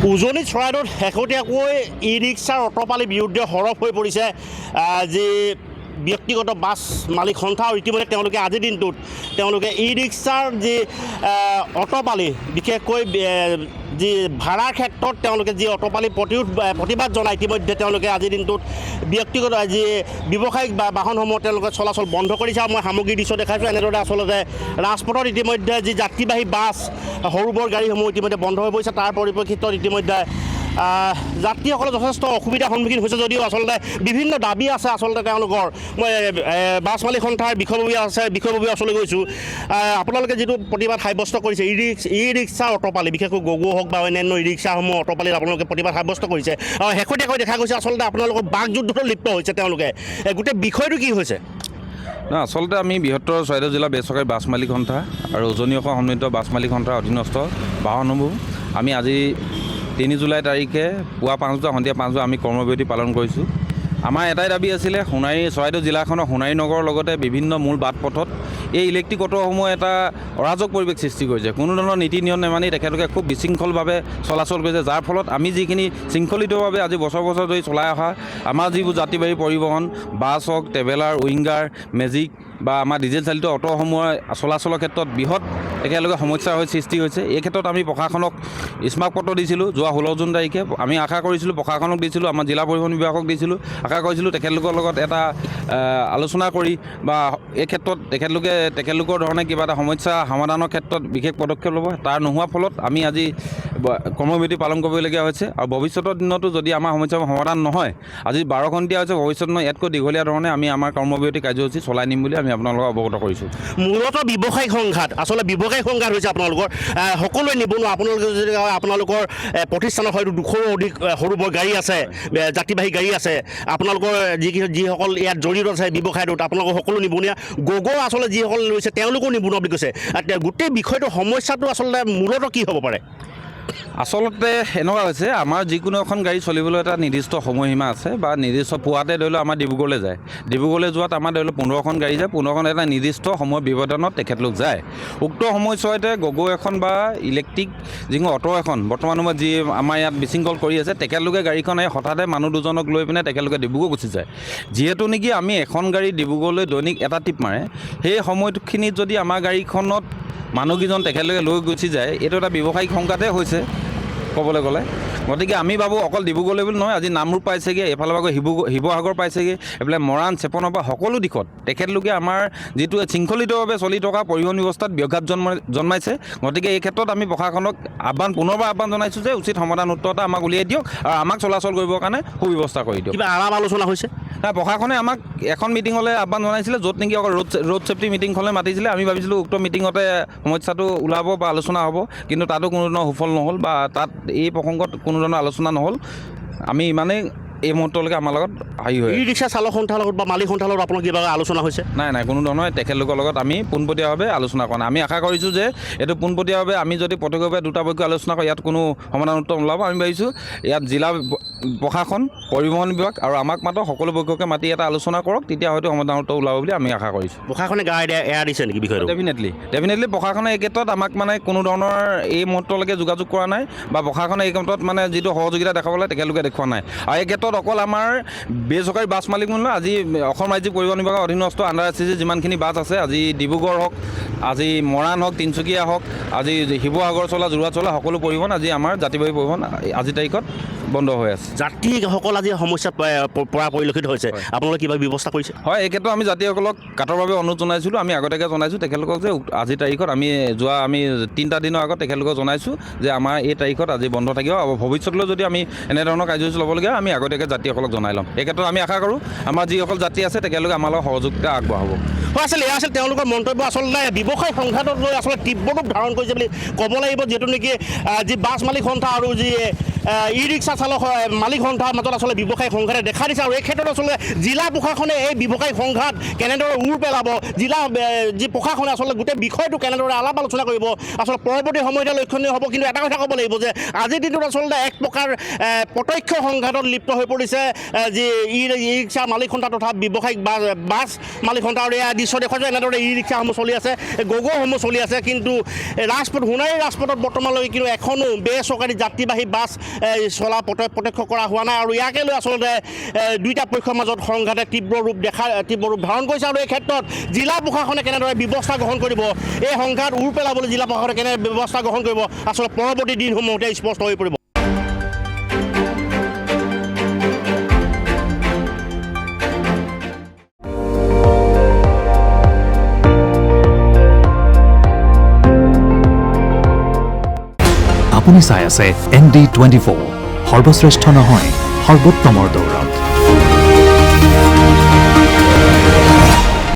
উজনি চৰাইদেউত শেহতীয়াকৈ ই ৰিক্সাৰ অটপালিৰ বিৰুদ্ধে সৰব হৈ পৰিছে যি ব্যক্তিগত বাছ মালিক সন্থা আৰু ইতিমধ্যে তেওঁলোকে আজিৰ দিনটোত তেওঁলোকে ই ৰিক্সাৰ যি অটপালি বিশেষকৈ যি ভাড়াৰ ক্ষেত্ৰত তেওঁলোকে যি অটপালি প্ৰতিবাদ জনায় ইতিমধ্যে তেওঁলোকে আজিৰ দিনটোত ব্যক্তিগত যি ব্যৱসায়িক বাহনসমূহ তেওঁলোকে চলাচল বন্ধ কৰিছে আৰু মই সামগ্ৰী দৃশ্য দেখাইছোঁ এনেদৰে আচলতে ৰাজপথত ইতিমধ্যে যি যাত্ৰীবাহী বাছ সৰু বৰ গাড়ীসমূহ ইতিমধ্যে বন্ধ হৈ পৰিছে তাৰ পৰিপ্ৰেক্ষিতত ইতিমধ্যে যাত্ৰীসকলে যথেষ্ট অসুবিধাৰ সন্মুখীন হৈছে যদিও আচলতে বিভিন্ন দাবী আছে আচলতে তেওঁলোকৰ মই বাছ মালিক সন্থাৰ বিষয়ববীয়া ওচৰলৈ গৈছোঁ আপোনালোকে যিটো প্ৰতিবাদ সাব্যস্ত কৰিছে ই ৰিক্সা অটপালি বিশেষকৈ গগু হওক বা অন্যান্য ই ৰিক্সাসমূহ অটপালিত আপোনালোকে প্ৰতিবাদ সাব্যস্ত কৰিছে আৰু শেহতীয়াকৈ দেখা গৈছে আচলতে আপোনালোকৰ বাকযুদ্ধত লিপ্ত হৈছে তেওঁলোকে গোটেই বিষয়টো কি হৈছে আচলতে আমি বৃহত্তৰ চৰাইদেউ জিলা বেচৰকাৰী বাছ মালিক সন্থা আৰু উজনি অসম সমন্বিত বাছ মালিক সন্থাৰ অধীনস্থ বাহনসমূহ আমি আজি 3 জুলাই তাৰিখে পুৱা 5 বজা সন্ধিয়া 5 বজা আমি কৰ্মবিৰতি পালন কৰিছোঁ আমাৰ এটাই দাবী আছিলে চৰাইদেউ জিলাখনৰ সোণাৰী নগৰৰ লগতে বিভিন্ন মূল বাট পথত এই ইলেক্ট্ৰিক অটোসমূহ এটা অৰাজক পৰিৱেশ সৃষ্টি কৰিছে কোনো ধৰণৰ নীতি নিয়ম নেমানি তেখেতলোকে খুব বিশৃংখলভাৱে চলাচল কৰিছে যাৰ ফলত আমি যিখিনি শৃংখলিতভাৱে আজি বছৰ বছৰ ধৰি চলাই অহা আমাৰ যিবোৰ যাত্ৰীবাহী পৰিবহণ বাছ হওক ট্ৰেভেলাৰ উইংগাৰ মেজিক বা আমাৰ ডিজেল চালিত অটোসমূহৰ চলাচলৰ ক্ষেত্ৰত বৃহৎ একেলগে সমস্যাৰ সৃষ্টি হৈছে এই ক্ষেত্ৰত আমি প্ৰশাসনক স্মাৰক পত্ৰ দিছিলোঁ যোৱা 16 জুন তাৰিখে আমি আশা কৰিছিলোঁ প্ৰশাসনক দিছিলোঁ আমাৰ জিলা পৰিবহণ বিভাগক দিছিলোঁ আশা কৰিছিলোঁ তেখেতলোকৰ লগত এটা আলোচনা কৰি বা এই ক্ষেত্ৰত তেখেতলোকৰ ধৰণে কিবা এটা সমস্যা সমাধানৰ ক্ষেত্ৰত বিশেষ পদক্ষেপ ল'ব তাৰ নোহোৱাৰ ফলত আমি আজি কৰ্মবিৰতি পালন কৰিবলগীয়া হৈছে আৰু ভৱিষ্যতৰ দিনতো যদি আমাৰ সমস্যাৰ সমাধান নহয় আজি 12 ঘণ্টীয়া হৈছে ভৱিষ্যত ইয়াতকৈ দীঘলীয়া ধৰণে আমি আমাৰ কৰ্মবিৰতি কাৰ্যসূচী চলাই নিম বুলি আমি আপোনালোকক অৱগত কৰিছোঁ মূলতঃ ব্যৱসায়িক সংঘাত আচলতে ব্যৱসায়িক সংঘাত হৈছে আপোনালোকৰ সকলোৱে নিবনুৱা আপোনালোকে যদি আপোনালোকৰ প্ৰতিষ্ঠানত হয়তো 200ৰো অধিক সৰু বৰ গাড়ী আছে যাত্ৰীবাহী গাড়ী আছে আপোনালোকৰ যিসকল ইয়াত জড়িত আছে ব্যৱসায়টোত আপোনালোকৰ সকলো নিবনুৱা গগৌ আচলতে যিসকল লৈছে তেওঁলোকো নিবনুৱা বুলি কৈছে গোটেই বিষয়টো সমস্যাটো আচলতে মূলতঃ কি হ'ব পাৰে আচলতে এনেকুৱা হৈছে আমাৰ যিকোনো এখন গাড়ী চলিবলৈ এটা নিৰ্দিষ্ট সময়সীমা আছে বা নিৰ্দিষ্ট পুৱাতে ধৰি লওক আমাৰ ডিব্ৰুগড়লৈ যায় ডিব্ৰুগড়লৈ যোৱাত আমাৰ ধৰি লওক 15খন গাড়ী যায় 15খন এটা নিৰ্দিষ্ট সময় ব্যৱধানত তেখেতলোক যায় উক্ত সময়ছোৱাতে গগৌ এখন বা ইলেক্ট্ৰিক যিখন অটো এখন বৰ্তমান সময়ত যি আমাৰ ইয়াত বিশৃংখল কৰি আছে তেখেতলোকে গাড়ীখন হঠাতে মানুহ দুজনক লৈ পিনে তেখেতলোকে ডিব্ৰুগড় গুচি যায় যিহেতু নেকি আমি এখন গাড়ী ডিব্ৰুগড়লৈ দৈনিক এটা ট্ৰিপ মাৰে সেই সময়খিনিত যদি আমাৰ গাড়ীখনত মানুহকেইজন তেখেতলোকে লৈ গুচি যায় এইটো এটা ব্যৱসায়িক সংঘাতে হৈছে ক'বলৈ গ'লে গতিকে আমি ভাবোঁ অকল ডিব্ৰুগড়লৈ বুলি নহয় আজি নামৰূপ পাইছেগৈ এইফালৰ পৰা শিৱসাগৰ পাইছেগৈ এইফালে মৰাণ চেপনৰ পৰা সকলো দিশত তেখেতলোকে আমাৰ যিটো শৃংখলিতভাৱে চলি থকা পৰিবহণ ব্যৱস্থাত ব্যাঘাত জন্মাইছে গতিকে এই ক্ষেত্ৰত আমি প্ৰশাসনক পুনৰবাৰ আহ্বান জনাইছোঁ যে উচিত সমাধান উত্তৰ এটা আমাক উলিয়াই দিয়ক আৰু আমাক চলাচল কৰিবৰ কাৰণে সুব্যৱস্থা কৰি দিয়ক কিবা আলাপ আলোচনা হৈছে নাই প্ৰশাসনে আমাক এখন মিটিঙলৈ আহ্বান জনাইছিলে য'ত নেকি অকল ৰোড ছেফটি মিটিংখনলৈ মাতিছিলে আমি ভাবিছিলোঁ উক্ত মিটিঙতে সমস্যাটো ওলাব বা আলোচনা হ'ব কিন্তু তাতো কোনো ধৰণৰ সুফল নহ'ল বা তাত এই প্ৰসংগত কোনো ধৰণৰ আলোচনা নহ'ল আমি ইমানেই এই মুহূৰ্তলৈকে আমাৰ লগত হেৰি হয় ই ৰিক্সা চালক সন্থাৰ লগত বা মালিক সন্থাৰ লগত আপোনাৰ কিবা আলোচনা হৈছে নাই কোনো ধৰণৰ তেখেতলোকৰ লগত আমি পোনপটীয়াভাৱে আলোচনা কৰা নাই আমি আশা কৰিছোঁ যে এইটো পোনপটীয়াভাৱে আমি যদি প্ৰত্যক্ষভাৱে দুটা পক্ষ আলোচনা কৰোঁ ইয়াত কোনো সমাধান উত্তৰ নোলাব আমি ভাবিছোঁ ইয়াত জিলা প্ৰশাসন পৰিবহণ বিভাগ আৰু আমাক মাত্ৰ সকলো পক্ষকে মাতি এটা আলোচনা কৰক তেতিয়া হয়তো সমাধান উত্তৰ ওলাব বুলি আমি আশা কৰিছোঁ প্ৰশাসনে এৰা দিছে নেকি বিষয়টো ডেফিনেটলি প্ৰশাসনে এই ক্ষেত্ৰত আমাক মানে কোনো ধৰণৰ এই মুহূৰ্তলৈকে যোগাযোগ কৰা নাই বা প্ৰশাসনে এই ক্ষেত্ৰত মানে যিটো সহযোগিতা দেখাব লাগে তেখেতলোকে দেখুওৱা নাই আৰু এই ক্ষেত্ৰত অকল আমাৰ বেচৰকাৰী বাছ মালিক নহয় আজি অসম ৰাজ্যিক পৰিবহণ বিভাগৰ অধীনস্থ আণ্ডাৰ এছ যিমানখিনি বাছ আছে আজি ডিব্ৰুগড় হওক আজি মৰাণ হওক তিনিচুকীয়া হওক আজি শিৱসাগৰ চলা যোৰহাট চলা সকলো পৰিবহণ আজি আমাৰ যাত্ৰীবাহী পৰিবহণ আজিৰ তাৰিখত বন্ধ হৈ আছে যাত্ৰীসকল আজি সমস্যাত পৰা পৰিলক্ষিত হৈছে আপোনালোকে কিবা ব্যৱস্থা কৰিছে হয় এই ক্ষেত্ৰত আমি যাত্ৰীসকলক কাটৰভাৱে অনুৰোধ জনাইছিলোঁ আমি আগতীয়াকৈ জনাইছোঁ তেখেতলোকক যে আজিৰ তাৰিখত আমি 3টা দিনৰ আগত তেখেতলোকক জনাইছোঁ যে আমাৰ এই তাৰিখত আজি বন্ধ থাকিব আৰু ভৱিষ্যতলৈ যদি আমি এনেধৰণৰ কাৰ্যসূচী ল'বলগীয়া আমি আগতীয়াকৈ যাত্ৰীসকলক জনাই ল'ম এই ক্ষেত্ৰত আমি আশা কৰোঁ আমাৰ যিসকল যাত্ৰী আছে তেখেতলোকে আমাৰ লগত সহযোগিতা আগবঢ়াব হয় আচলতে এয়া আছিল তেওঁলোকৰ মন্তব্য আচলতে ব্যৱসায় সংঘাতক লৈ আচলতে তীব্ৰ ৰূপ ধাৰণ কৰিছে বুলি ক'ব লাগিব যিহেতু নেকি যি বাছ মালিক সন্থা আৰু যি ই ৰিক্সা চালক মালিক সন্থাৰ মাজত আচলতে ব্যৱসায়িক সংঘাতে দেখা দিছে আৰু এই ক্ষেত্ৰত আচলতে জিলা প্ৰশাসনে এই ব্যৱসায়িক সংঘাত কেনেদৰে পেলাব জিলা যি প্ৰশাসনে আচলতে গোটেই বিষয়টো কেনেদৰে আলাপ আলোচনা কৰিব আচলতে পৰৱৰ্তী সময়ত লক্ষণীয় হ'ব কিন্তু এটা কথা ক'ব লাগিব যে আজিৰ দিনটোত আচলতে এক প্ৰকাৰ প্ৰত্যক্ষ সংঘাতত লিপ্ত হৈ পৰিছে যি ই ৰিক্সা মালিক সন্থা তথা ব্যৱসায়িক বাছ মালিক সন্থা আৰু এয়া দৃশ্য দেখুৱাইছে এনেদৰে ই ৰিক্সাসমূহ চলি আছে গগৌসমূহ চলি আছে কিন্তু সোণাৰী ৰাজপথত বৰ্তমানলৈকে কিন্তু এখনো বেচৰকাৰী যাত্ৰীবাহী বাছ চলা প্ৰত্যক্ষ কৰা হোৱা নাই আৰু ইয়াকে লৈ আচলতে দুইটা পক্ষৰ মাজত সংঘাতে তীব্ৰ ৰূপ ধাৰণ কৰিছে আৰু এই ক্ষেত্ৰত জিলা প্ৰশাসনে কেনেদৰে ব্যৱস্থা গ্ৰহণ কৰিব এই সংঘাত উৰ পেলাবলৈ জিলা প্ৰশাসনে কেনে ব্যৱস্থা গ্ৰহণ কৰিব আচলতে পৰৱৰ্তী দিনসমূহতে স্পষ্ট হৈ পৰিব। আপুনি চাই আছে ND24 সৰ্বশ্ৰেষ্ঠ নহয় সৰ্বোত্তমৰ দৌৰত।